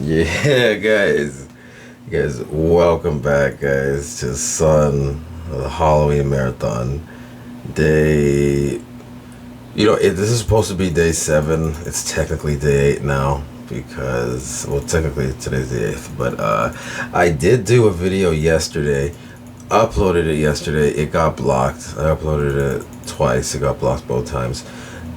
Yeah, guys, welcome back, guys, to Sun, the Halloween Marathon. Day, this is supposed to be day 7. It's technically day 8 now because, well, technically today's the 8th, but I did do a video yesterday, uploaded it yesterday, it got blocked. I uploaded it twice, it got blocked both times,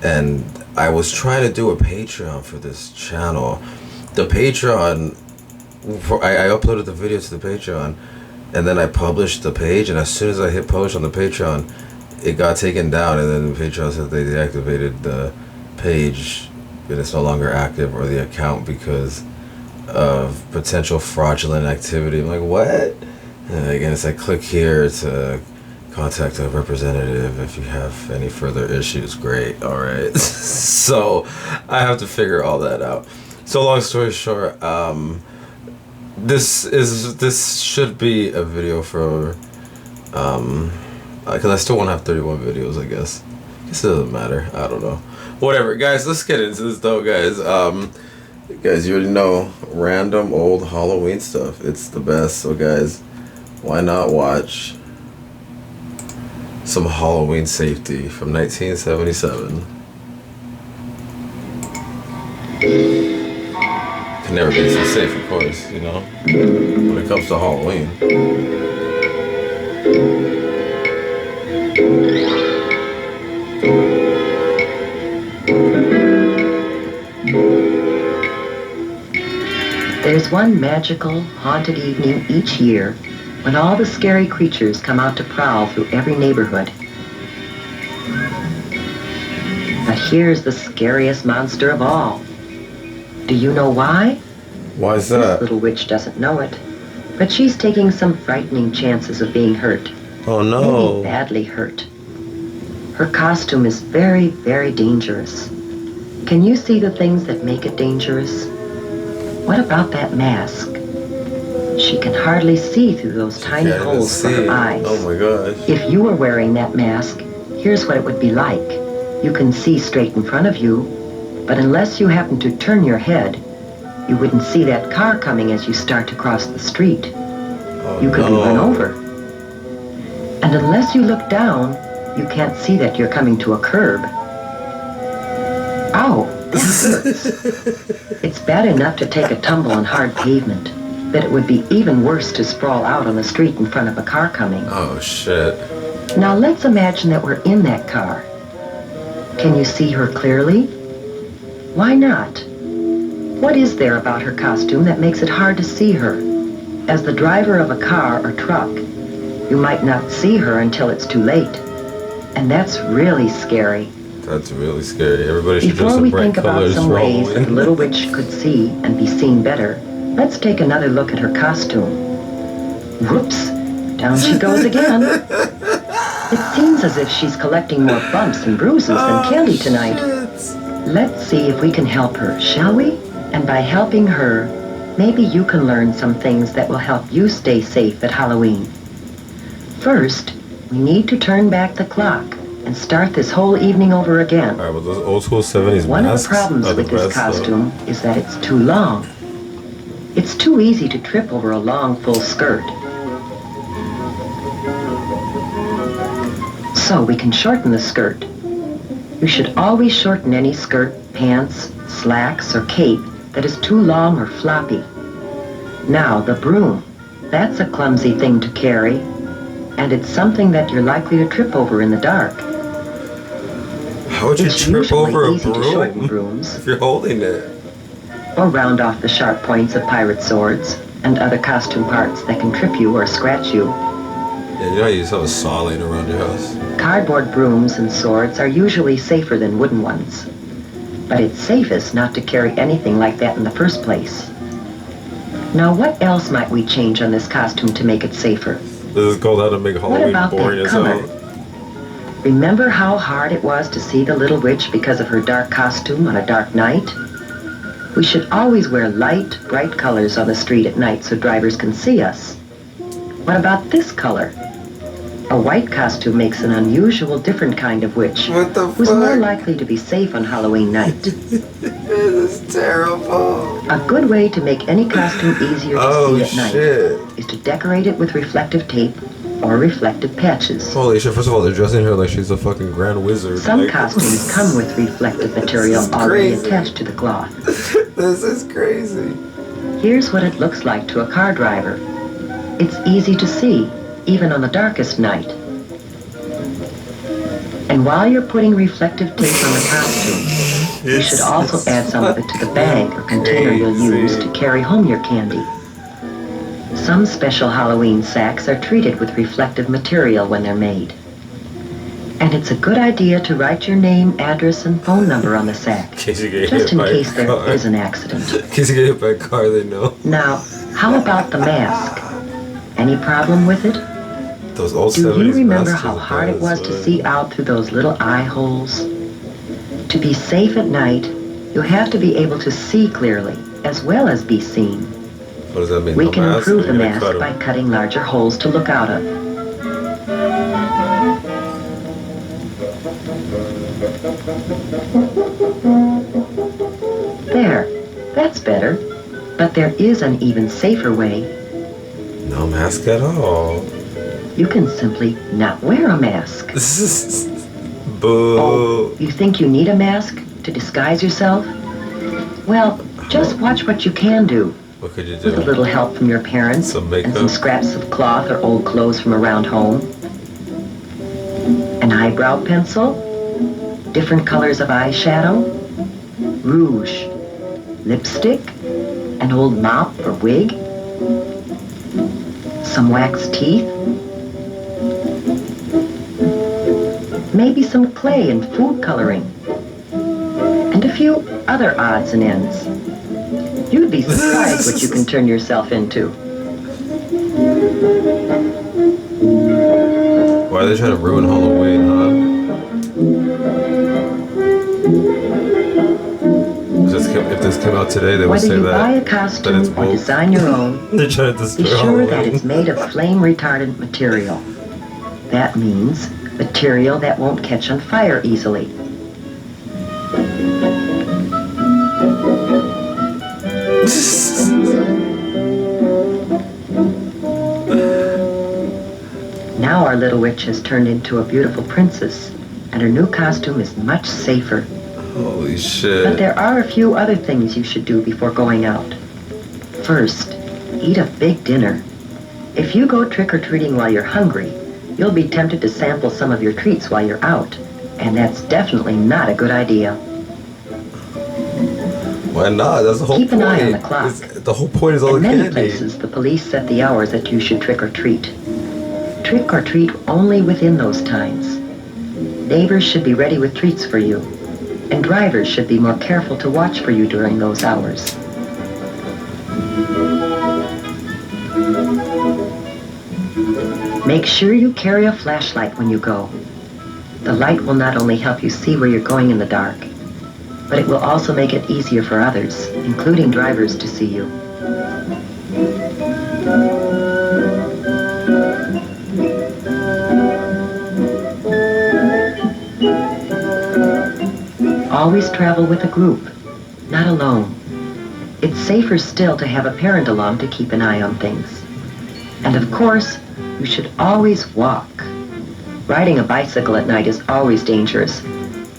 and I was trying to do a Patreon for this channel. The Patreon, I uploaded the video to the Patreon, and then I published the page, and as soon as I hit publish on the Patreon, it got taken down, and then the Patreon said they deactivated the page, and it's no longer active, or the account, because of potential fraudulent activity. I'm like, what? And again, it's like, click here to contact a representative if you have any further issues. Great, alright. So, I have to figure all that out. So long story short, this should be a video for, because I still won't have 31 videos, I guess. It doesn't matter. I don't know. Whatever, guys. Let's get into this though, guys. Guys, you already know random old Halloween stuff. It's the best. So, guys, why not watch some Halloween Safety from 1977? Can never be so safe, of course, when it comes to Halloween. There's one magical, haunted evening each year when all the scary creatures come out to prowl through every neighborhood. But here's the scariest monster of all. Do you know why? Why is that? This little witch doesn't know it, but she's taking some frightening chances of being hurt. Oh no. Maybe badly hurt. Her costume is very, very dangerous. Can you see the things that make it dangerous? What about that mask? She can hardly see through those tiny holes for her eyes. Oh my gosh. If you were wearing that mask, here's what it would be like. You can see straight in front of you, but unless you happen to turn your head, you wouldn't see that car coming as you start to cross the street. You could be run over. And unless you look down, you can't see that you're coming to a curb. Ow, that hurts. It's bad enough to take a tumble on hard pavement, but it would be even worse to sprawl out on the street in front of a car coming. Oh shit. Now let's imagine that we're in that car. Can you see her clearly? Why not? What is there about her costume that makes it hard to see her? As the driver of a car or truck, you might not see her until it's too late. And that's really scary. That's really scary. Everybody should Before dress we in bright think about colors some for ways that the Halloween. little witch could see and be seen better, let's take another look at her costume. Whoops! Down she goes again. It seems as if she's collecting more bumps and bruises than candy tonight. Let's see if we can help her, shall we? And by helping her, maybe you can learn some things that will help you stay safe at Halloween. First, we need to turn back the clock and start this whole evening over again. Alright, well, those old school 70s One of masks the problems are the with this best, costume is that it's too long. It's too easy to trip over a long, full skirt. So we can shorten the skirt. You should always shorten any skirt, pants, slacks, or cape that is too long or floppy. Now, the broom. That's a clumsy thing to carry, and it's something that you're likely to trip over in the dark. How would you It's trip usually over a easy to shorten broom brooms, if you're holding it? or round off the sharp points of pirate swords and other costume parts that can trip you or scratch you. Yeah, you know how you just have a saw laying around your house? Cardboard brooms and swords are usually safer than wooden ones. But it's safest not to carry anything like that in the first place. Now, what else might we change on this costume to make it safer? This is called How to Make Halloween about that Boring as color? Hell. Remember how hard it was to see the little witch because of her dark costume on a dark night? We should always wear light, bright colors on the street at night so drivers can see us. What about this color? A white costume makes an unusual, different kind of witch What the who's more fuck? likely to be safe on Halloween night. This is terrible. A A good way to make any costume easier to see at night shit. is to decorate it with reflective tape or reflective patches. Holy shit, first of all, they're dressing her like she's a fucking grand wizard. Some like, costumes come with reflective material already attached to the cloth. This is crazy. Here's what it looks like to a car driver. It's easy to see, even on the darkest night. And while you're putting reflective tape on the costume, you should also add some of it to the bag or container you'll use to carry home your candy. Some special Halloween sacks are treated with reflective material when they're made. And it's a good idea to write your name, address, and phone number on the sack, just in case there is an accident. In case you get hit by a car, they know. Now, how about the mask? Any problem with it? Those old Do 70s you remember masks how are hard it was bad, to see out through those little eye holes? To be safe at night, you have to be able to see clearly, as well as be seen. What does that mean? We No can mask? improve the You're gonna mask cut 'em. by cutting larger holes to look out of. There, that's better. But there is an even safer way. No mask at all. You can simply not wear a mask. Boo. Oh, you think you need a mask to disguise yourself? Well, just watch what you can do. What could you With a do? little help from your parents Some and some makeup? scraps of cloth or old clothes from around home. An eyebrow pencil, different colors of eyeshadow, rouge, lipstick, an old mop or wig, some wax teeth, maybe some clay and food coloring, and a few other odds and ends. You'd be surprised what you can turn yourself into. Why are they trying to ruin Halloween, huh? If this came out today, they would Whether say you that. buy a that it's costume or woke. design your own, They're trying to destroy be sure Halloween. that it's made of flame retardant material. That means material that won't catch on fire easily. Now our little witch has turned into a beautiful princess, and her new costume is much safer. Holy shit. But there are a few other things you should do before going out. First, eat a big dinner. If you go trick-or-treating while you're hungry, you'll be tempted to sample some of your treats while you're out, and that's definitely not a good idea. Why not? That's the whole Keep point. an eye on the clock. The whole point is all In the many candy. places, the police set the hours that you should trick-or-treat. Trick-or-treat only within those times. Neighbors should be ready with treats for you, and drivers should be more careful to watch for you during those hours. Make sure you carry a flashlight when you go. The light will not only help you see where you're going in the dark, but it will also make it easier for others, including drivers, to see you. Always travel with a group, not alone. It's safer still to have a parent along to keep an eye on things. And of course, you should always walk. Riding a bicycle at night is always dangerous,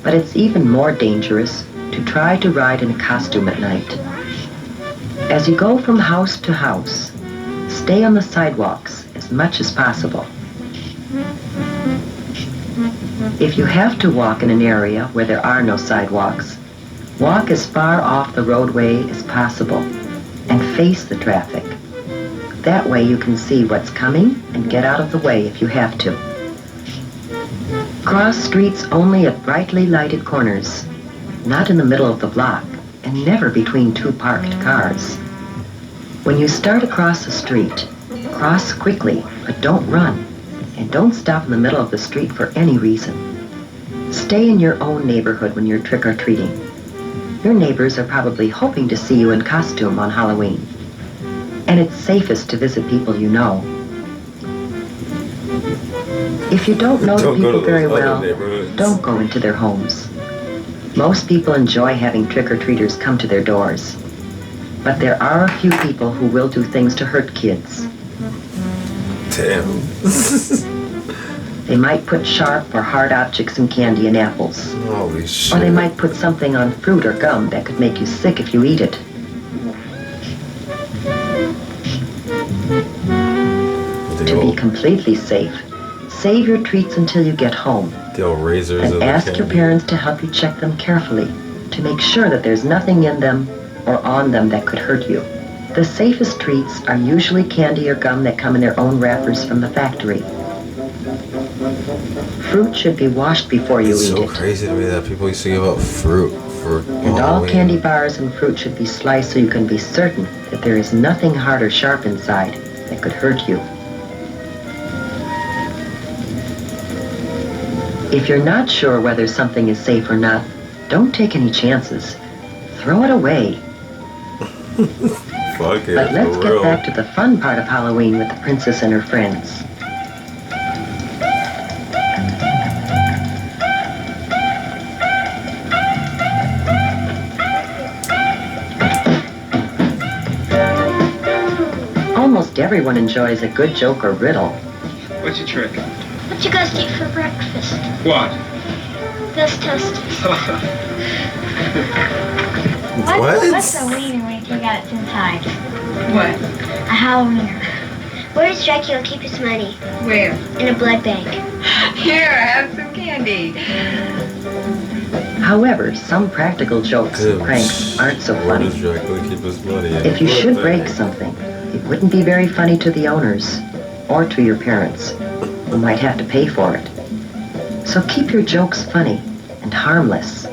but it's even more dangerous to try to ride in a costume at night. As you go from house to house, stay on the sidewalks as much as possible. If you have to walk in an area where there are no sidewalks, walk as far off the roadway as possible and face the traffic. That way you can see what's coming and get out of the way if you have to. Cross streets only at brightly lighted corners, not in the middle of the block, and never between two parked cars. When you start across the street, cross quickly, but don't run, and don't stop in the middle of the street for any reason. Stay in your own neighborhood when you're trick-or-treating. Your neighbors are probably hoping to see you in costume on Halloween, and it's safest to visit people you know. If you don't know the Don't go people to very those other well, neighborhoods. don't go into their homes. Most people enjoy having trick-or-treaters come to their doors. But there are a few people who will do things to hurt kids. Damn. They might put sharp or hard objects in candy and apples. Holy shit. Or they might put something on fruit or gum that could make you sick if you eat it. To be completely safe, save your treats until you get home. The old razors And ask your parents to help you check them carefully to make sure that there's nothing in them or on them that could hurt you. The safest treats are usually candy or gum that come in their own wrappers from the factory. Fruit should be washed before you It's eat so it. crazy to me that people used to give out fruit for And all Halloween. candy bars and fruit should be sliced so you can be certain that there is nothing hard or sharp inside that could hurt you. If you're not sure whether something is safe or not, don't take any chances. Throw it away. Fuck it, But let's for get real. back to the fun part of Halloween with the princess and her friends. Almost everyone enjoys a good joke or riddle. What's your trick? What you guys eat for breakfast? What? Ghost toasters. What? What's a wiener when you got it 10 times? What? A Halloweener. Where does Dracula keep his money? Where? In a blood bank. Here, have some candy. However, some practical jokes and pranks aren't so Where funny. does Dracula keep his money? If you should break something, it wouldn't be very funny to the owners or to your parents, who might have to pay for it. So keep your jokes funny and harmless.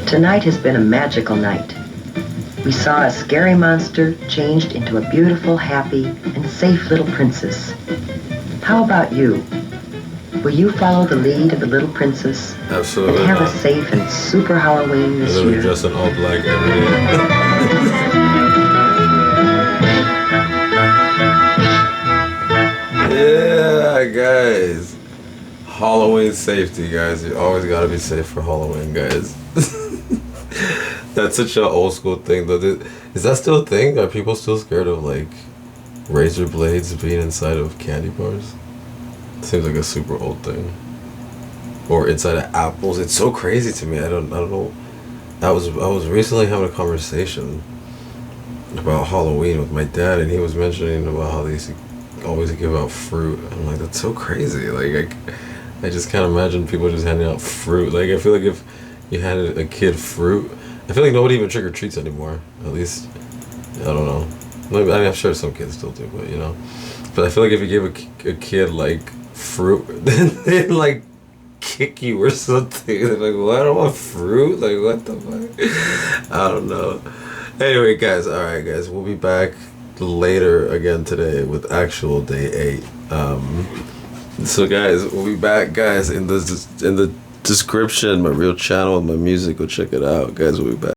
Tonight has been a magical night. We saw a scary monster changed into a beautiful, happy, and safe little princess. How about you? Will you follow the lead of the little princess Absolutely and have a not. safe and super Halloween this Literally year? dressed in all black every day. Yeah, guys. Halloween safety, guys. You always gotta be safe for Halloween, guys. That's such an old school thing, though. Is that still a thing? Are people still scared of like razor blades being inside of candy bars? Seems like a super old thing. Or inside of apples. It's so crazy to me. I don't know. I was recently having a conversation about Halloween with my dad, and he was mentioning about how they used to always give out fruit. I'm like, that's so crazy. Like, I just can't imagine people just handing out fruit. Like, I feel like if you handed a kid fruit, I feel like nobody even trick or treats anymore. At least, I don't know. Maybe, I mean, I'm sure some kids still do, but you know. But I feel like if you gave a kid like fruit, then they'd like kick you or something. They're like, well, I don't want fruit. Like, what the fuck? I don't know. Anyway, guys, alright, guys, we'll be back later again today with actual day 8. So, guys, we'll be back, guys, in the description, my real channel, my music. Go check it out, guys. We'll be back.